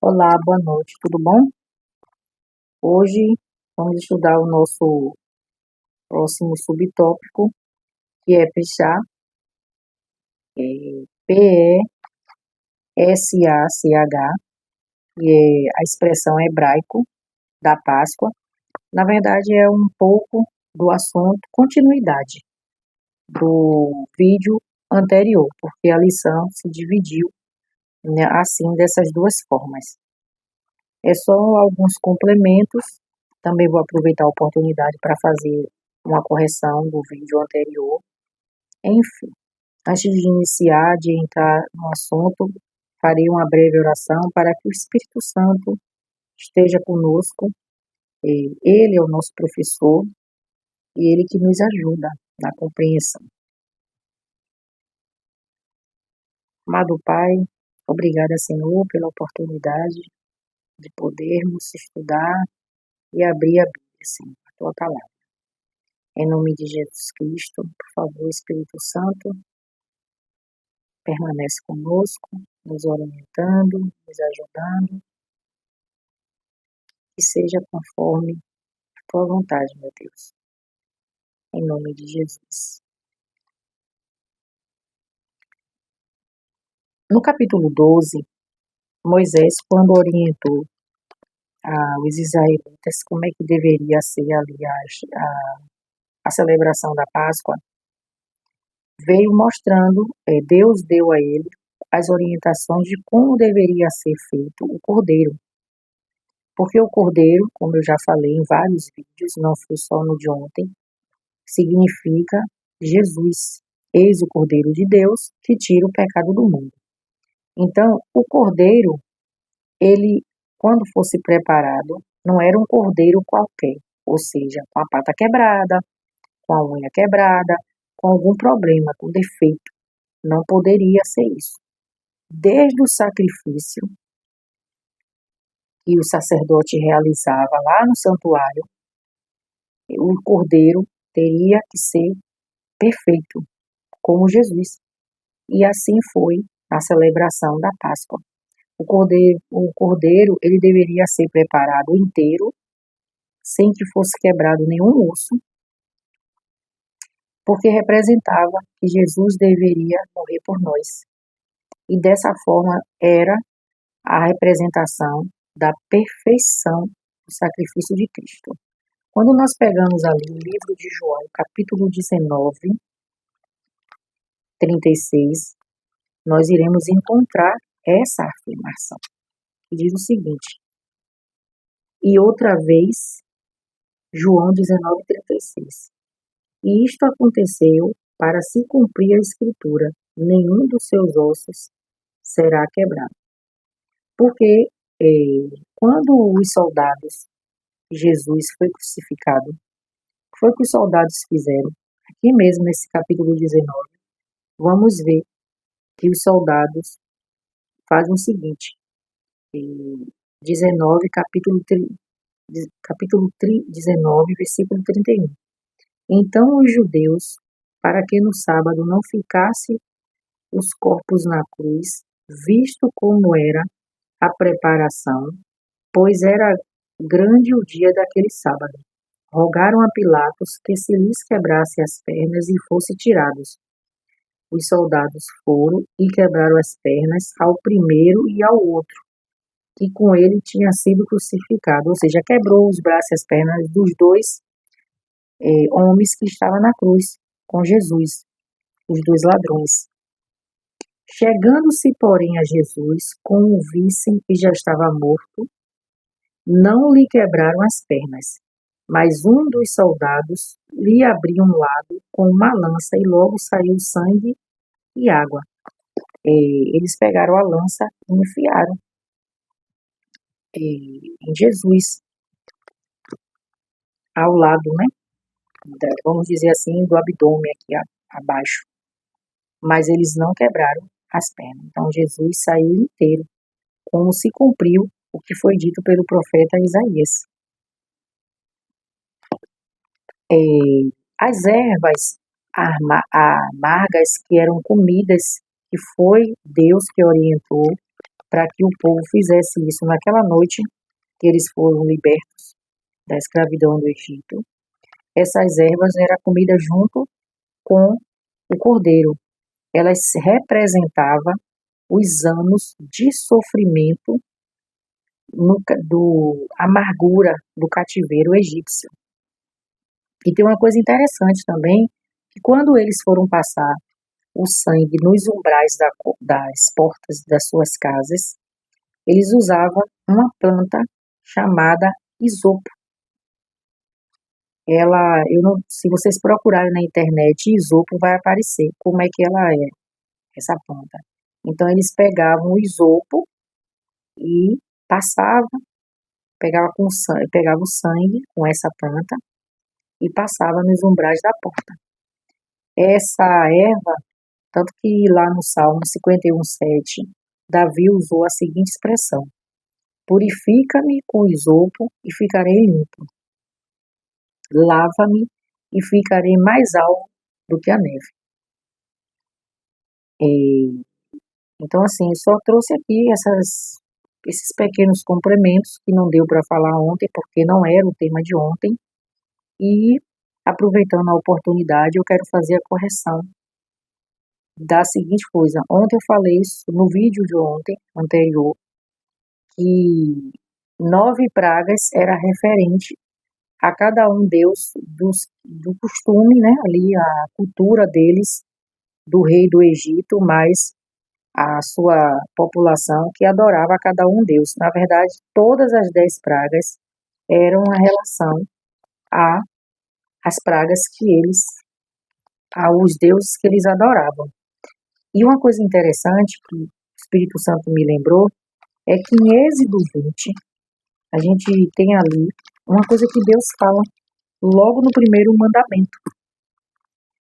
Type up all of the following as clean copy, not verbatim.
Olá, boa noite, tudo bom? Hoje vamos estudar o nosso próximo subtópico, que é Pesach, P-E-S-A-C-H, que é a expressão hebraico da Páscoa. Na verdade, é um pouco do assunto, continuidade do vídeo anterior, porque a lição se dividiu, né, assim, dessas duas formas. É só alguns complementos. Também vou aproveitar a oportunidade para fazer uma correção do vídeo anterior. Enfim, antes de iniciar, de entrar no assunto, farei uma breve oração para que o Espírito Santo esteja conosco. Ele é o nosso professor e ele que nos ajuda na compreensão. Amado Pai, obrigada, Senhor, pela oportunidade de podermos estudar e abrir a Bíblia, Senhor, a Tua palavra. Em nome de Jesus Cristo, por favor, Espírito Santo, permanece conosco, nos orientando, nos ajudando, que seja conforme a Tua vontade, meu Deus. Em nome de Jesus. No capítulo 12, Moisés, quando orientou os israelitas como é que deveria ser ali a celebração da Páscoa, veio mostrando, Deus deu a ele as orientações de como deveria ser feito o cordeiro. Porque o cordeiro, como eu já falei em vários vídeos, não foi só no de ontem, significa Jesus, eis o cordeiro de Deus que tira o pecado do mundo. Então, o cordeiro, ele, quando fosse preparado, não era um cordeiro qualquer, ou seja, com a pata quebrada, com a unha quebrada, com algum problema, com defeito. Não poderia ser isso. Desde o sacrifício que o sacerdote realizava lá no santuário, o cordeiro teria que ser perfeito, como Jesus. E assim foi a celebração da Páscoa. O cordeiro, ele deveria ser preparado inteiro, sem que fosse quebrado nenhum osso, porque representava que Jesus deveria morrer por nós. E dessa forma era a representação da perfeição do sacrifício de Cristo. Quando nós pegamos ali o livro de João, capítulo 19, 36, nós iremos encontrar essa afirmação, que diz o seguinte: e outra vez, João 19, 36, e isto aconteceu para se cumprir a escritura, nenhum dos seus ossos será quebrado. Porque quando os soldados, Jesus foi crucificado, o que foi que os soldados fizeram? Aqui mesmo nesse capítulo 19, vamos ver que os soldados fazem o seguinte, 19, capítulo 19, versículo 31. Então os judeus, para que no sábado não ficasse os corpos na cruz, visto como era a preparação, pois era grande o dia daquele sábado, rogaram a Pilatos que se lhes quebrasse as pernas e fossem tirados. Os soldados foram e quebraram as pernas ao primeiro e ao outro, que com ele tinha sido crucificado, ou seja, quebrou os braços e as pernas dos dois homens que estavam na cruz com Jesus, os dois ladrões. Chegando-se, porém, a Jesus, como vissem que já estava morto, não lhe quebraram as pernas, mas um dos soldados lhe abriu um lado com uma lança e logo saiu sangue e água. Eles pegaram a lança e enfiaram em Jesus, ao lado, né? Vamos dizer assim, do abdômen aqui abaixo. Mas eles não quebraram as pernas. Então Jesus saiu inteiro, como se cumpriu o que foi dito pelo profeta Isaías. As ervas amargas que eram comidas, que foi Deus que orientou, para que o povo fizesse isso naquela noite que eles foram libertos da escravidão do Egito. Essas ervas eram comida junto com o cordeiro. Elas representavam os anos de sofrimento do amargura do cativeiro egípcio. E tem uma coisa interessante também, que quando eles foram passar o sangue nos umbrais das portas das suas casas, eles usavam uma planta chamada isopo. Se vocês procurarem na internet, isopo vai aparecer como é que ela é, essa planta. Então eles pegavam o isopo e passavam, pegava o sangue com essa planta e passava nos umbrais da porta. Essa erva, tanto que lá no Salmo 51:7, Davi usou a seguinte expressão: purifica-me com isopo e ficarei limpo. Lava-me e ficarei mais alto do que a neve. Então, assim, eu só trouxe aqui esses pequenos complementos que não deu para falar ontem, porque não era o tema de ontem. E, aproveitando a oportunidade, eu quero fazer a correção da seguinte coisa. Ontem eu falei isso no vídeo de ontem, anterior, que 9 pragas era referente a cada um deus do costume, né, ali a cultura deles, do rei do Egito, mais a sua população que adorava a cada um deus. Na verdade, todas as 10 pragas eram a relação às pragas aos deuses que eles adoravam. E uma coisa interessante que o Espírito Santo me lembrou é que em Êxodo 20, a gente tem ali uma coisa que Deus fala logo no primeiro mandamento.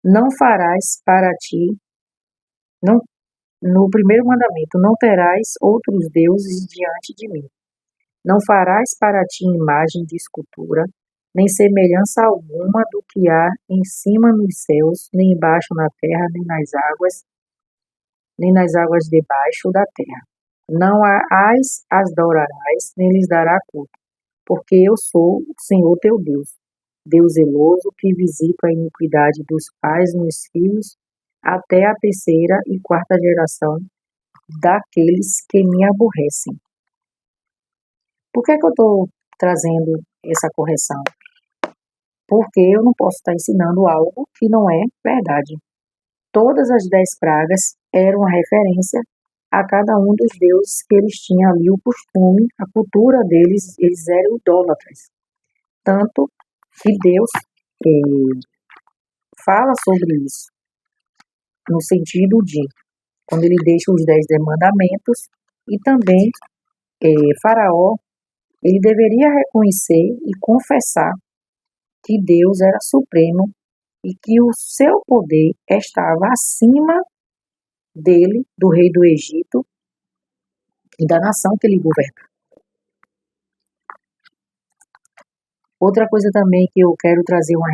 Não farás para ti, não, no primeiro mandamento, não terás outros deuses diante de mim. Não farás para ti imagem de escultura, nem semelhança alguma do que há em cima nos céus, nem embaixo na terra, nem nas águas debaixo da terra. Não as adorarás, nem lhes dará culto, porque eu sou o Senhor teu Deus, Deus zeloso, que visita a iniquidade dos pais nos filhos, até a 3ª e 4ª geração daqueles que me aborrecem. Por que eu estou trazendo essa correção? Porque eu não posso estar ensinando algo que não é verdade. Todas as 10 pragas eram uma referência a cada um dos deuses que eles tinham ali o costume, a cultura deles, eles eram idólatras. Tanto que Deus fala sobre isso, no sentido de, quando ele deixa os 10 mandamentos, e também Faraó, ele deveria reconhecer e confessar que Deus era supremo e que o seu poder estava acima dele, do rei do Egito e da nação que ele governa. Outra coisa também que eu quero trazer uma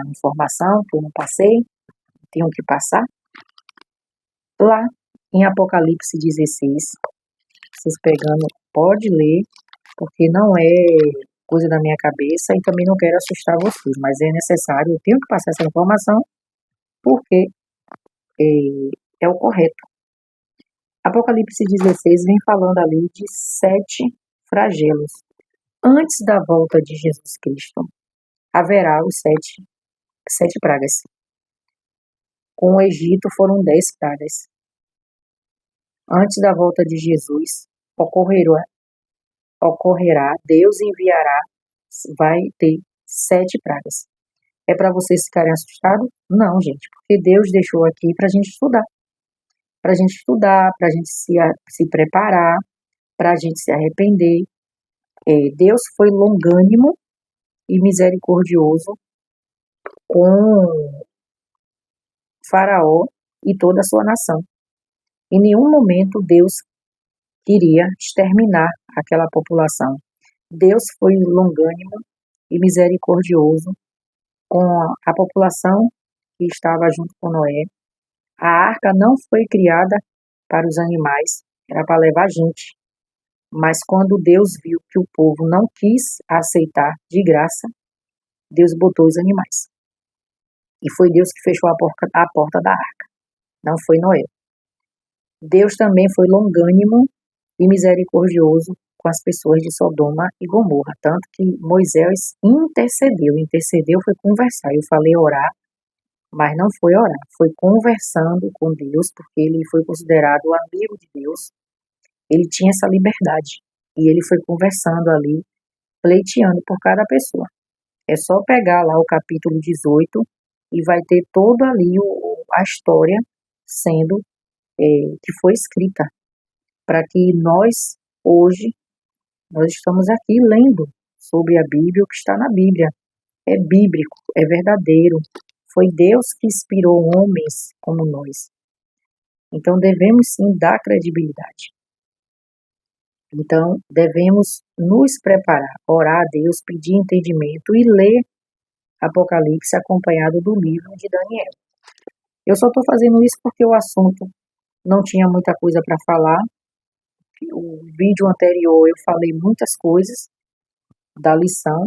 informação que eu não passei, tenho que passar, lá em Apocalipse 16, vocês pegando, pode ler, porque não é coisa da minha cabeça e também não quero assustar vocês, mas é necessário, eu tenho que passar essa informação porque é o correto. Apocalipse 16 vem falando ali de 7 flagelos. Antes da volta de Jesus Cristo, haverá os 7 pragas. Com o Egito foram 10 pragas. Antes da volta de Jesus, ocorrerá, Deus enviará, vai ter 7 pragas. É para vocês ficarem assustados? Não, gente, porque Deus deixou aqui para a gente estudar. Para a gente se preparar, para a gente se arrepender. Deus foi longânimo e misericordioso com Faraó e toda a sua nação. Em nenhum momento Deus queria exterminar aquela população. Deus foi longânimo e misericordioso com a população que estava junto com Noé. A arca não foi criada para os animais, era para levar gente. Mas quando Deus viu que o povo não quis aceitar de graça, Deus botou os animais. E foi Deus que fechou a porta da arca, não foi Noé. Deus também foi longânimo e misericordioso com as pessoas de Sodoma e Gomorra, tanto que Moisés intercedeu foi conversar. Eu falei orar, mas não foi orar, foi conversando com Deus, porque ele foi considerado amigo de Deus, ele tinha essa liberdade, e ele foi conversando ali, pleiteando por cada pessoa. É só pegar lá o capítulo 18 e vai ter todo ali a história sendo que foi escrita, para que nós, hoje, nós estamos aqui lendo sobre a Bíblia, o que está na Bíblia. É bíblico, é verdadeiro. Foi Deus que inspirou homens como nós. Então, devemos sim dar credibilidade. Então, devemos nos preparar, orar a Deus, pedir entendimento e ler Apocalipse acompanhado do livro de Daniel. Eu só estou fazendo isso porque o assunto não tinha muita coisa para falar. O vídeo anterior eu falei muitas coisas da lição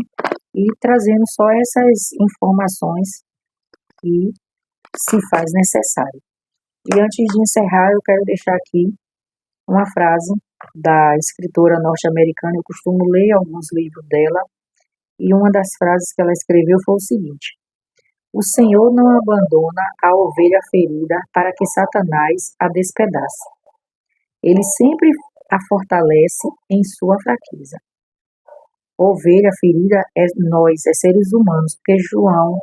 e trazendo só essas informações que se faz necessário. E antes de encerrar, eu quero deixar aqui uma frase da escritora norte-americana. Eu costumo ler alguns livros dela, e uma das frases que ela escreveu foi o seguinte: o Senhor não abandona a ovelha ferida para que Satanás a despedace. Ele sempre a fortalece em sua fraqueza. Ovelha ferida é nós, é seres humanos, porque João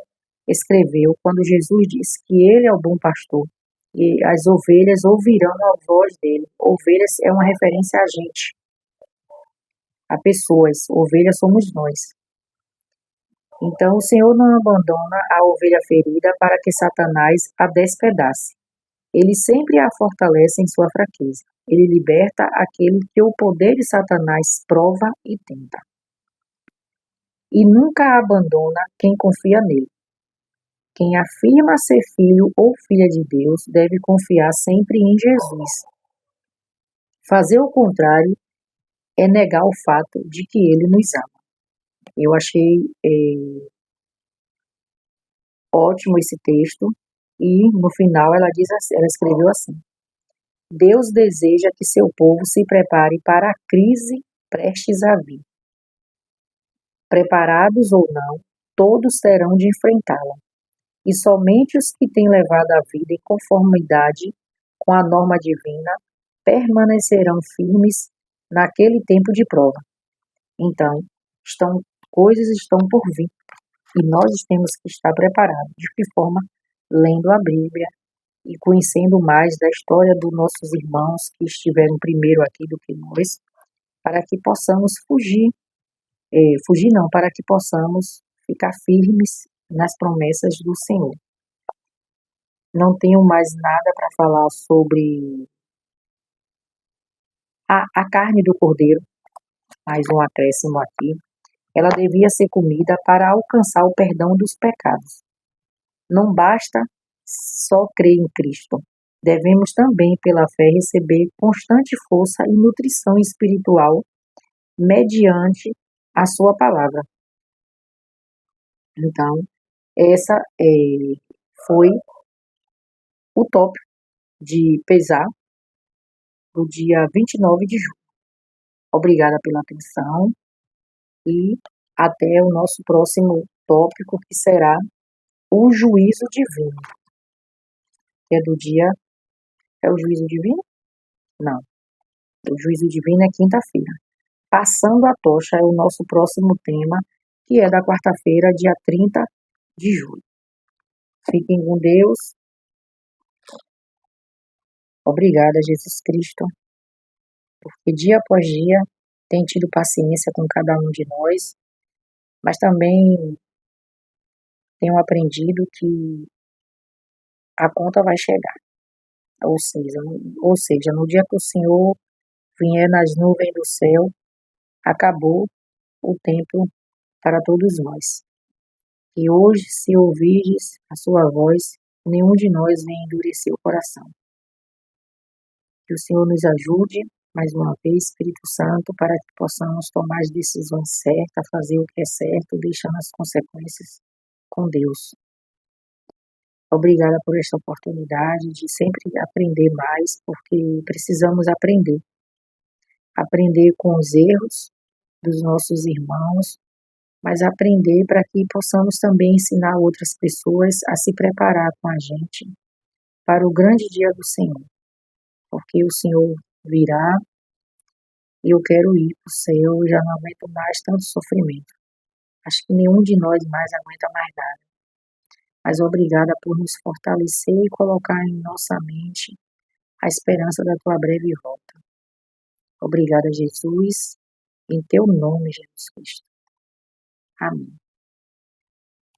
escreveu quando Jesus disse que ele é o bom pastor e as ovelhas ouvirão a voz dele. Ovelhas é uma referência a gente, a pessoas. Ovelhas somos nós. Então, o Senhor não abandona a ovelha ferida para que Satanás a despedace. Ele sempre a fortalece em sua fraqueza. Ele liberta aquele que o poder de Satanás prova e tenta. E nunca abandona quem confia nele. Quem afirma ser filho ou filha de Deus deve confiar sempre em Jesus. Fazer o contrário é negar o fato de que ele nos ama. Eu achei ótimo esse texto, e no final ela escreveu assim: Deus deseja que seu povo se prepare para a crise prestes a vir. Preparados ou não, todos terão de enfrentá-la, e somente os que têm levado a vida em conformidade com a norma divina permanecerão firmes naquele tempo de prova. Então, coisas estão por vir, e nós temos que estar preparados. De que forma? Lendo a Bíblia e conhecendo mais da história dos nossos irmãos que estiveram primeiro aqui do que nós, para que possamos para que possamos ficar firmes nas promessas do Senhor. Não tenho mais nada para falar sobre a carne do cordeiro, mais um acréscimo aqui. Ela devia ser comida para alcançar o perdão dos pecados. Não basta só crer em Cristo. Devemos também, pela fé, receber constante força e nutrição espiritual mediante a sua palavra. Então, essa foi o tópico de pesar do dia 29 de julho. Obrigada pela atenção e até o nosso próximo tópico, que será o juízo divino. Que é do dia... É o juízo divino? Não. O juízo divino é quinta-feira. Passando a tocha é o nosso próximo tema, que é da quarta-feira, dia 30 de julho. Fiquem com Deus. Obrigada, Jesus Cristo, porque dia após dia tem tido paciência com cada um de nós, mas também tenho aprendido que a conta vai chegar. Ou seja, no dia que o Senhor vier nas nuvens do céu, acabou o tempo para todos nós. E hoje, se ouvirdes a sua voz, nenhum de nós venha endurecer o coração. Que o Senhor nos ajude, mais uma vez, Espírito Santo, para que possamos tomar as decisões certas, fazer o que é certo, deixando as consequências com Deus. Obrigada por esta oportunidade de sempre aprender mais, porque precisamos aprender. Aprender com os erros dos nossos irmãos, mas aprender para que possamos também ensinar outras pessoas a se preparar com a gente para o grande dia do Senhor, porque o Senhor virá e eu quero ir para o céu, eu já não aguento mais tanto sofrimento. Acho que nenhum de nós mais aguenta mais nada. Mas obrigada por nos fortalecer e colocar em nossa mente a esperança da tua breve volta. Obrigada, Jesus, em teu nome, Jesus Cristo. Amém.